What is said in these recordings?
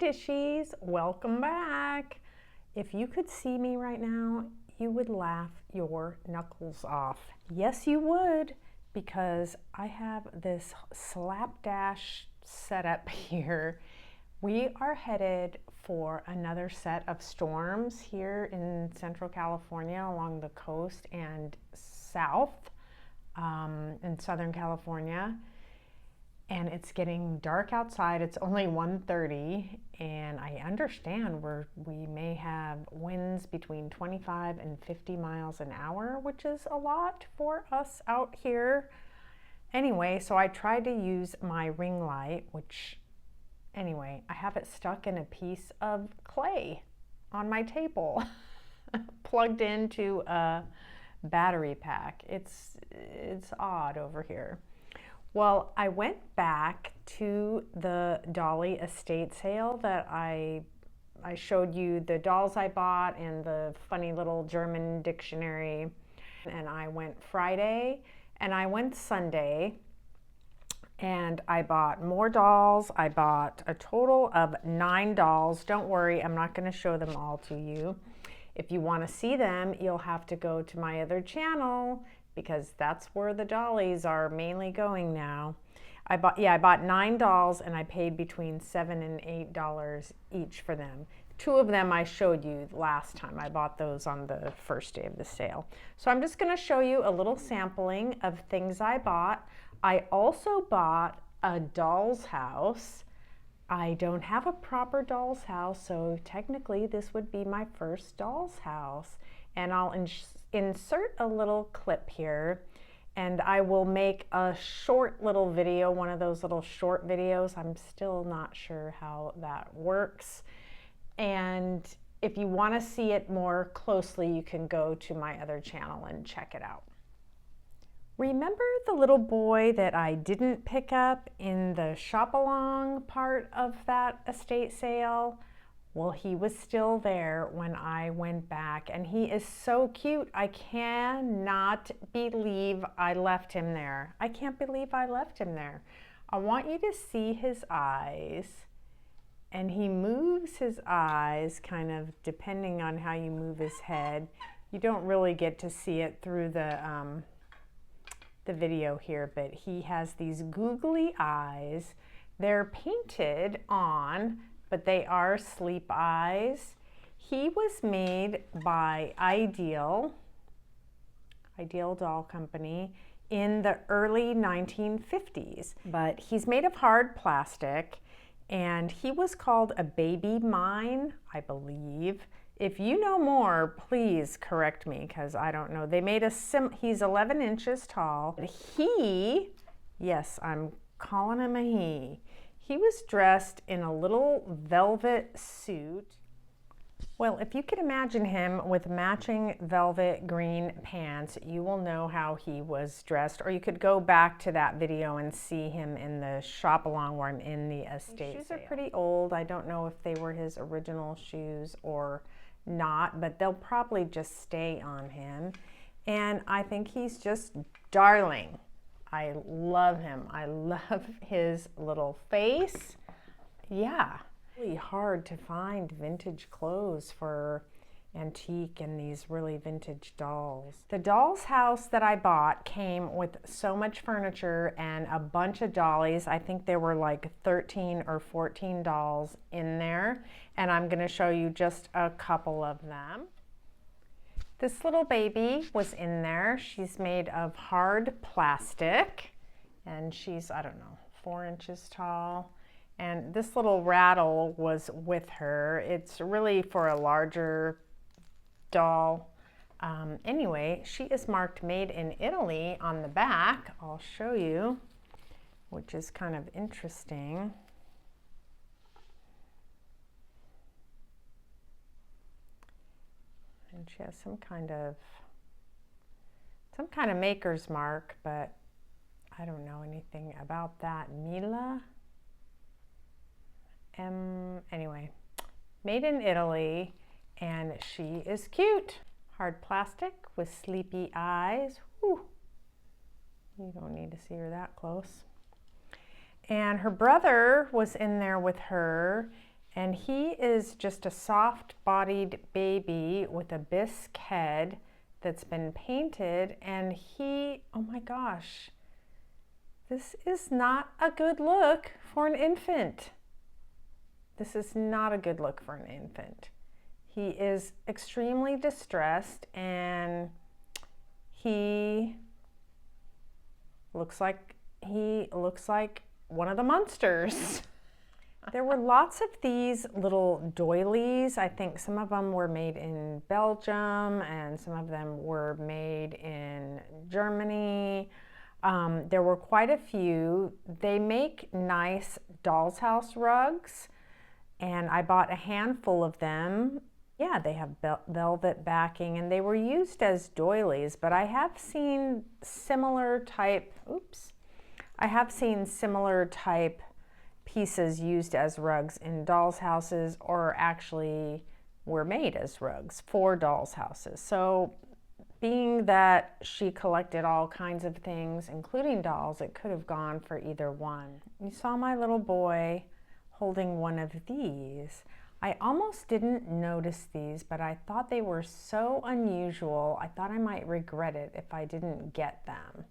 Dishies, welcome back. If you could see me right now, you would laugh your knuckles off. Yes, you would, because I have this slapdash setup here. We are headed for another set of storms here in Central California along the coast and south in Southern California. And it's getting dark outside. It's only 1:30, and I understand we may have winds between 25 and 50 miles an hour, which is a lot for us out here. Anyway, so I tried to use my ring light, which, anyway, I have it stuck in a piece of clay on my table, plugged into a battery pack. It's odd over here. Well, I went back to the Dolly estate sale that I showed you the dolls I bought and the funny little German dictionary. And I went Friday and I went Sunday and I bought more dolls. I bought a total of 9 dolls. Don't worry, I'm not going to show them all to you. If you want to see them, you'll have to go to my other channel, because that's where the dollies are mainly going now. I bought 9 dolls and I paid between $7 and $8 each for them. 2 of them I showed you last time. I bought those on the first day of the sale. So I'm just going to show you a little sampling of things I bought. I also bought a doll's house. I don't have a proper doll's house, so technically this would be my first doll's house. And I'll insert a little clip here, and I will make a short little video, one of those little short videos. I'm still not sure how that works. And if you want to see it more closely, you can go to my other channel and check it out. Remember the little boy that I didn't pick up in the shop along part of that estate sale? Well, he was still there when I went back, and he is so cute. I cannot believe I left him there. I can't believe I left him there. I want you to see his eyes, and he moves his eyes kind of depending on how you move his head. You don't really get to see it through the video here, but he has these googly eyes. They're painted on, but they are sleep eyes. He was made by Ideal Doll Company in the early 1950s, but he's made of hard plastic, and he was called a baby mine, I believe. If you know more, please correct me, because I don't know. They made he's 11 inches tall. Yes, I'm calling him a he. He was dressed in a little velvet suit. Well, if you could imagine him with matching velvet green pants, you will know how he was dressed. Or you could go back to that video and see him in the shop along where I'm in the estate. His shoes are pretty old. I don't know if they were his original shoes or not, but they'll probably just stay on him. And I think he's just darling. I love him. I love his little face. Yeah, really hard to find vintage clothes for antique and these really vintage dolls. The doll's house that I bought came with so much furniture and a bunch of dollies. I think there were like 13 or 14 dolls in there, and I'm going to show you just a couple of them. This little baby was in there. She's made of hard plastic, and she's, I don't know, 4 inches tall. And this little rattle was with her. It's really for a larger doll. Anyway, she is marked Made in Italy on the back. I'll show you, which is kind of interesting. And she has some kind of maker's mark, but I don't know anything about that. Mila? Anyway, made in Italy, and she is cute. Hard plastic with sleepy eyes. Whew. You don't need to see her that close. And her brother was in there with her, And he is just a soft-bodied baby with a bisque head that's been painted, and he, oh my gosh, this is not a good look for an infant. This is not a good look for an infant. He is extremely distressed, and he looks like one of the monsters. There were lots of these little doilies. I think some of them were made in Belgium and some of them were made in Germany. There were quite a few. They make nice doll's house rugs, and I bought a handful of them. Yeah, they have velvet backing, and they were used as doilies, but I have seen similar type, pieces used as rugs in dolls' houses, or actually were made as rugs for dolls' houses. So being that she collected all kinds of things, including dolls, it could have gone for either one. You saw my little boy holding one of these. I almost didn't notice these, but I thought they were so unusual, I thought I might regret it if I didn't get them.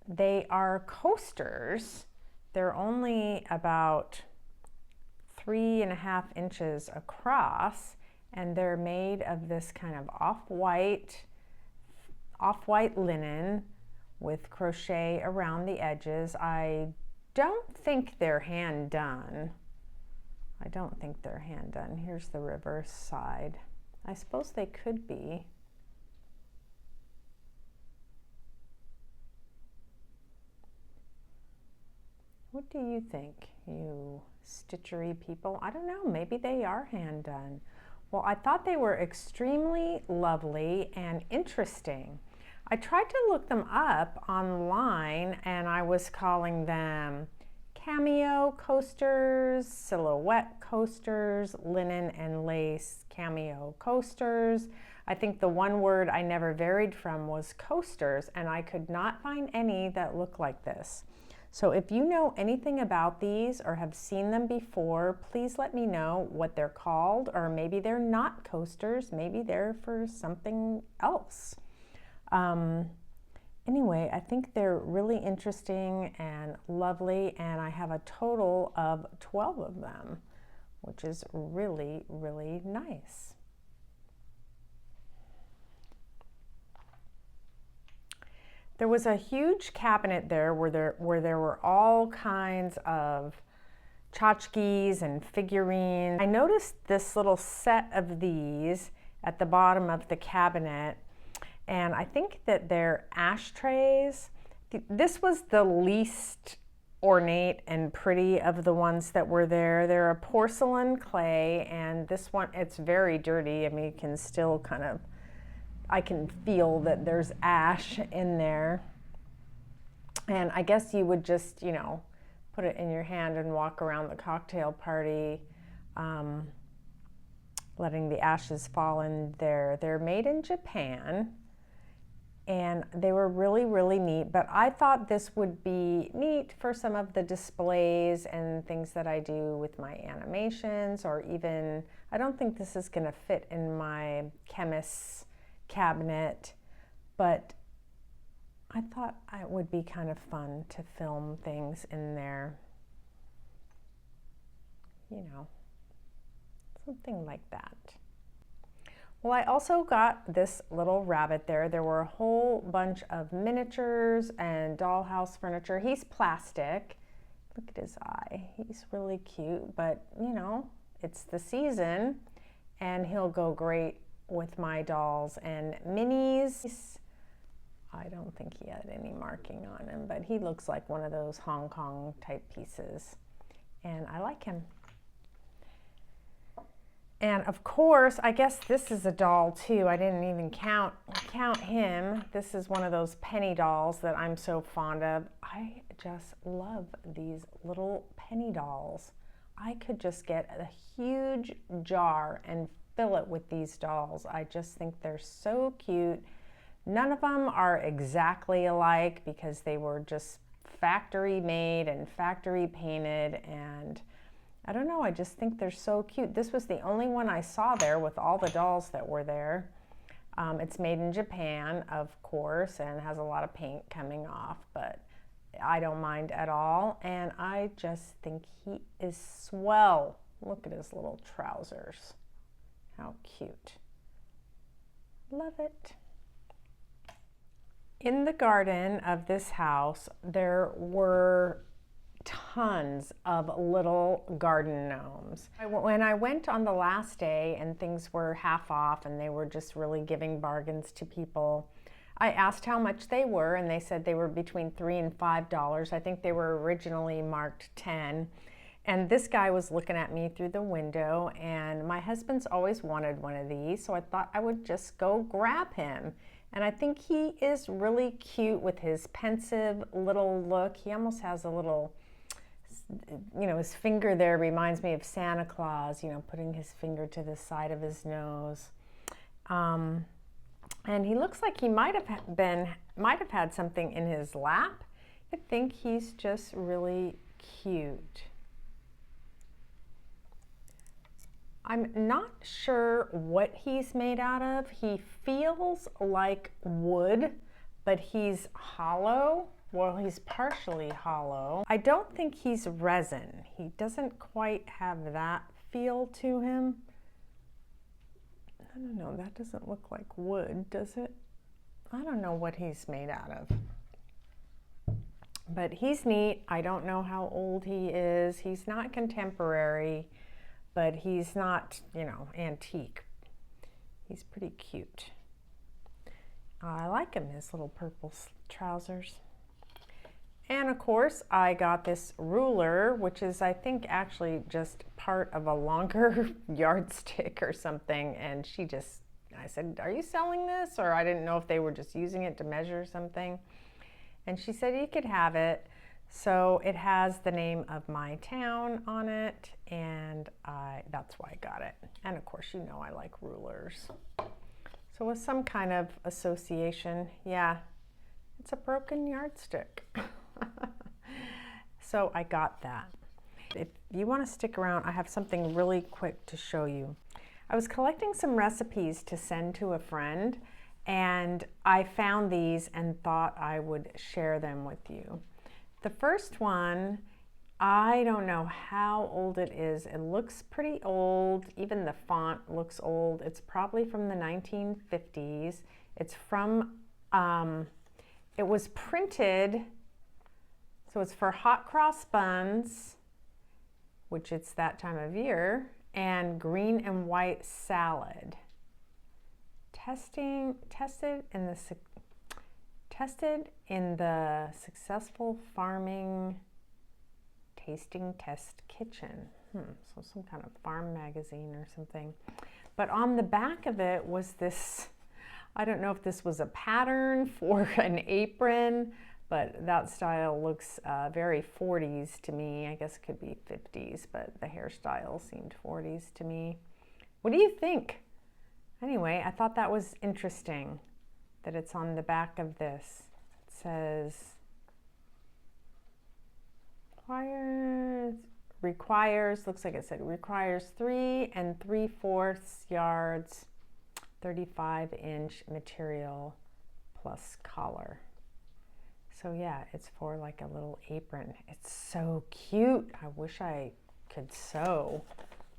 They are coasters. They're only about 3.5 inches across, and they're made of this kind of off-white linen with crochet around the edges. I don't think they're hand done. Here's the reverse side. I suppose they could be. What do you think, you stitchery people? I don't know, maybe they are hand done. Well, I thought they were extremely lovely and interesting. I tried to look them up online, and I was calling them cameo coasters, silhouette coasters, linen and lace cameo coasters. I think the one word I never varied from was coasters, and I could not find any that look like this. So if you know anything about these or have seen them before, please let me know what they're called, or maybe they're not coasters, maybe they're for something else. Anyway, I think they're really interesting and lovely, and I have a total of 12 of them, which is really, really nice. There was a huge cabinet there where there were all kinds of tchotchkes and figurines. I noticed this little set of these at the bottom of the cabinet, and I think that they're ashtrays. This was the least ornate and pretty of the ones that were there. They're a porcelain clay, and this one, it's very dirty. I mean, you can still kind of, I can feel that there's ash in there. And I guess you would just, you know, put it in your hand and walk around the cocktail party, letting the ashes fall in there. They're made in Japan, and they were really, really neat. But I thought this would be neat for some of the displays and things that I do with my animations, or even, I don't think this is gonna fit in my chemist's cabinet, but I thought it would be kind of fun to film things in there, you know, something like that. Well, I also got this little rabbit there. There were a whole bunch of miniatures and dollhouse furniture. He's plastic. Look at his eye. He's really cute, but you know, it's the season, and he'll go great with my dolls and minis. I don't think he had any marking on him, but he looks like one of those Hong Kong type pieces, and I like him. And of course, I guess this is a doll too. I didn't even count him. This is one of those penny dolls that I'm so fond of. I just love these little penny dolls. I could just get a huge jar and fill it with these dolls. I just think they're so cute. None of them are exactly alike because they were just factory made and factory painted, and I don't know, I just think they're so cute. This was the only one I saw there with all the dolls that were there. It's made in Japan, of course, and has a lot of paint coming off, but I don't mind at all. And I just think he is swell. Look at his little trousers. How cute. Love it. In the garden of this house, there were tons of little garden gnomes. When I went on the last day and things were half off and they were just really giving bargains to people, I asked how much they were and they said they were between $3 and $5. I think they were originally marked 10. And this guy was looking at me through the window, and my husband's always wanted one of these, so I thought I would just go grab him. And I think he is really cute with his pensive little look. He almost has a little, you know, his finger there reminds me of Santa Claus, you know, putting his finger to the side of his nose. And he looks like he might have had something in his lap. I think he's just really cute. I'm not sure what he's made out of. He feels like wood, but he's hollow. Well, he's partially hollow. I don't think he's resin. He doesn't quite have that feel to him. I don't know, that doesn't look like wood, does it? I don't know what he's made out of. But he's neat. I don't know how old he is. He's not contemporary, but he's not, you know, antique. He's pretty cute. I like him, his little purple trousers. And of course, I got this ruler, which is, I think, actually just part of a longer yardstick or something. And I said, "Are you selling this?" Or I didn't know if they were just using it to measure something. And she said, "You could have it." So it has the name of my town on it, and that's why I got it. And of course, you know I like rulers. So with some kind of association, yeah, it's a broken yardstick. So I got that. If you want to stick around, I have something really quick to show you. I was collecting some recipes to send to a friend, and I found these and thought I would share them with you. The first one, I don't know how old it is. It looks pretty old. Even the font looks old. It's probably from the 1950s. It's from, it was printed, so it's for hot cross buns, which it's that time of year, and green and white salad. Tested in the Successful Farming Tasting Test Kitchen. So some kind of farm magazine or something. But on the back of it was this, I don't know if this was a pattern for an apron, but that style looks very 40s to me. I guess it could be 50s, but the hairstyle seemed 40s to me. What do you think? Anyway, I thought that was interesting that it's on the back of this. It says, requires, looks like it said requires 3 3/4 yards, 35-inch material plus collar. So yeah, it's for like a little apron. It's so cute. I wish I could sew.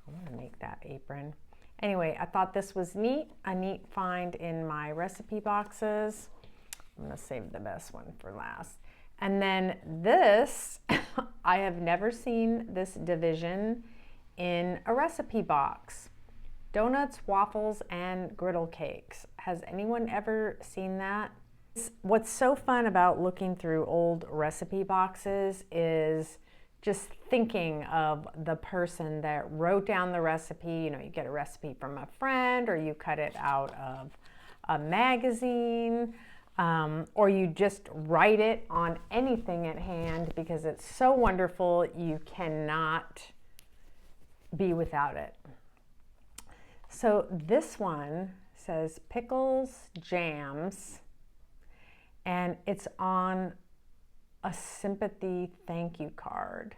I want to make that apron. Anyway, I thought this was neat, a neat find in my recipe boxes. I'm gonna save the best one for last. And then this, I have never seen this division in a recipe box. Donuts, waffles, and griddle cakes. Has anyone ever seen that? What's so fun about looking through old recipe boxes is just thinking of the person that wrote down the recipe. You know, you get a recipe from a friend, or you cut it out of a magazine, or you just write it on anything at hand because it's so wonderful you cannot be without it. So this one says pickles, jams, and it's on a sympathy thank you card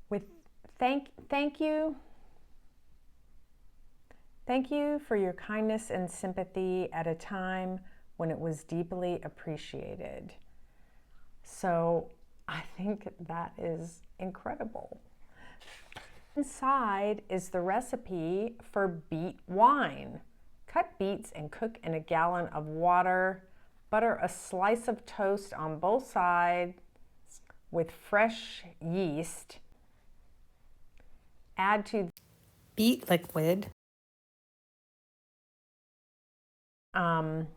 with Thank you. Thank you for your kindness and sympathy at a time when it was deeply appreciated. So I think that is incredible. Inside is the recipe for beet wine. Cut beets and cook in a gallon of water. Butter a slice of toast on both sides with fresh yeast. Add to beet liquid. And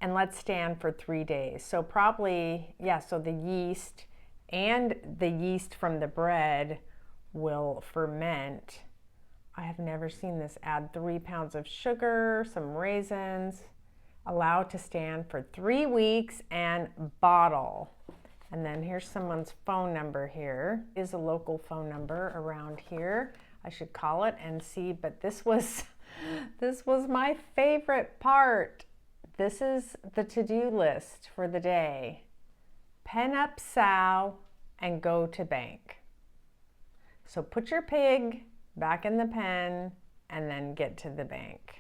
let stand for 3 days. So probably, yeah, so the yeast and the yeast from the bread will ferment. I have never seen this. Add 3 pounds of sugar, some raisins, allow to stand for 3 weeks and bottle. And then here's someone's phone number here. Is a local phone number around here. I should call it and see, but this was my favorite part. This is the to-do list for the day. Pen up sow and go to bank. So put your pig back in the pen and then get to the bank.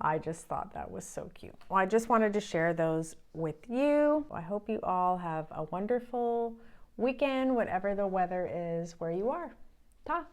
I just thought that was so cute. Well, I just wanted to share those with you. I hope you all have a wonderful weekend, whatever the weather is where you are. Ta!